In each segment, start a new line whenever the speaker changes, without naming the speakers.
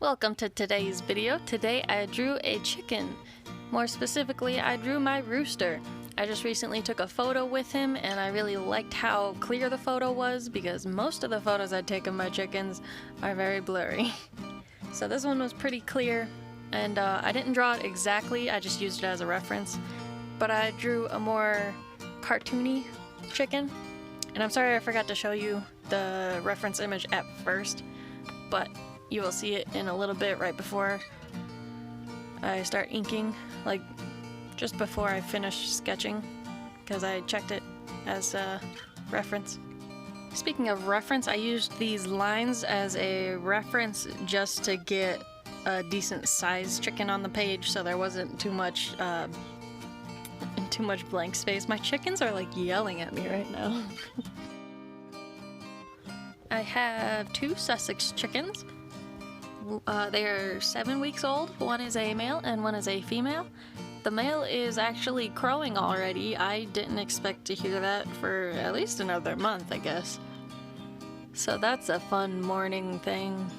Welcome to today's video. Today I drew a chicken. More specifically, I drew my rooster. I just recently took a photo with him and I really liked how clear the photo was because most of the photos I take of my chickens are very blurry. So this one was pretty clear and I didn't draw it exactly, I just used it as a reference. But I drew a more cartoony chicken. And I'm sorry I forgot to show you the reference image at first, but you will see it in a little bit right before I start inking, like just before I finish sketching, because I checked it as a reference. Speaking of reference, I used these lines as a reference just to get a decent sized chicken on the page so there wasn't too much blank space. My chickens are like yelling at me right now. I have two Sussex chickens. They are 7 weeks old. One is a male and one is a female. The male is actually crowing already. I didn't expect to hear that for at least another month, I guess. So that's a fun morning thing.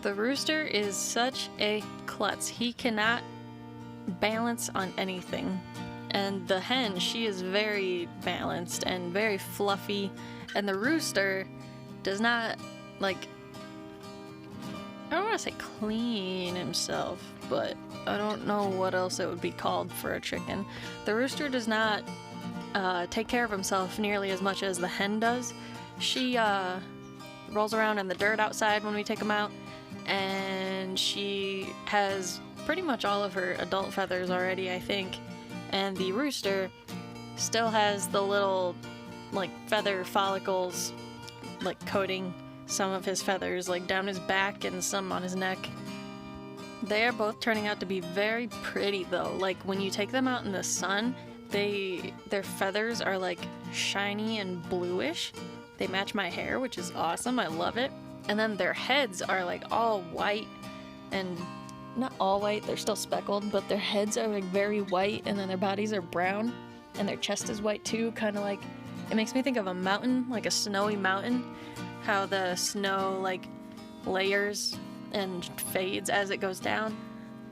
The rooster is such a klutz. He cannot balance on anything. And the hen, she is very balanced and very fluffy. And the rooster does not, like, I don't want to say clean himself, but I don't know what else it would be called for a chicken. The rooster does not take care of himself nearly as much as the hen does. She rolls around in the dirt outside when we take him out, and she has pretty much all of her adult feathers already, I think. And the rooster still has the little, like, feather follicles, like, coating some of his feathers, like down his back and some on his neck. They are both turning out to be very pretty though. Like when you take them out in the sun, their feathers are like shiny and bluish. They match my hair, which is awesome. I love it. And then their heads are like all white, and not all white, they're still speckled, but their heads are like very white, and then their bodies are brown, and their chest is white too, kind of like, it makes me think of a mountain, like a snowy mountain. How the snow like layers and fades as it goes down.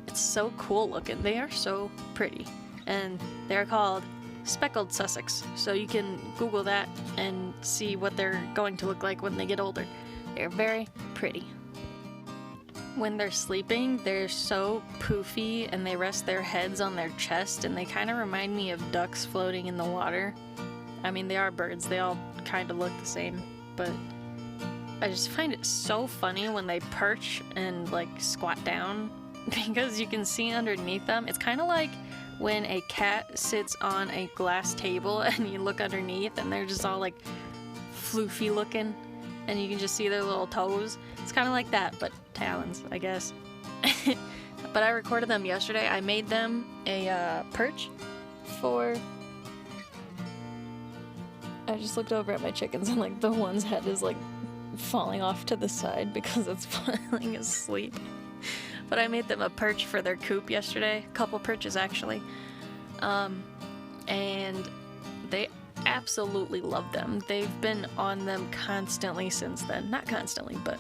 It's so cool looking. They are so pretty. And they're called Speckled Sussex. So you can Google that and see what they're going to look like when they get older. They're very pretty. When they're sleeping, they're so poofy and they rest their heads on their chest and they kind of remind me of ducks floating in the water. I mean, they are birds. They all kind of look the same, but I just find it so funny when they perch and like squat down because you can see underneath them. It's kind of like when a cat sits on a glass table and you look underneath and they're just all like floofy looking and you can just see their little toes. It's kind of like that, but talons, I guess. But I recorded them yesterday. I made them a perch for... I just looked over at my chickens and like the one's head is like falling off to the side because it's falling asleep. But I made them a perch for their coop yesterday, a couple perches actually, and they absolutely love them. They've been on them constantly since then. Not constantly, but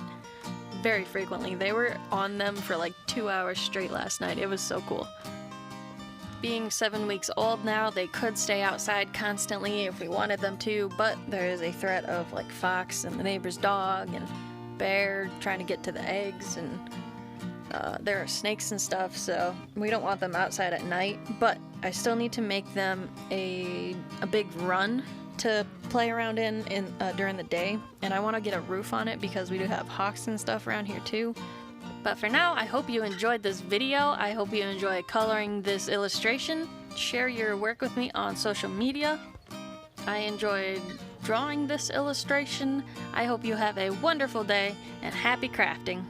very frequently. They were on them for like 2 hours straight last night. It was so cool. Being 7 weeks old now, they could stay outside constantly if we wanted them to, but there is a threat of like fox and the neighbor's dog and bear trying to get to the eggs, and there are snakes and stuff, so we don't want them outside at night. But I still need to make them a big run to play around in during the day, and I want to get a roof on it because we do have hawks and stuff around here too. But for now, I hope you enjoyed this video. I hope you enjoy coloring this illustration. Share your work with me on social media. I enjoyed drawing this illustration. I hope you have a wonderful day and happy crafting.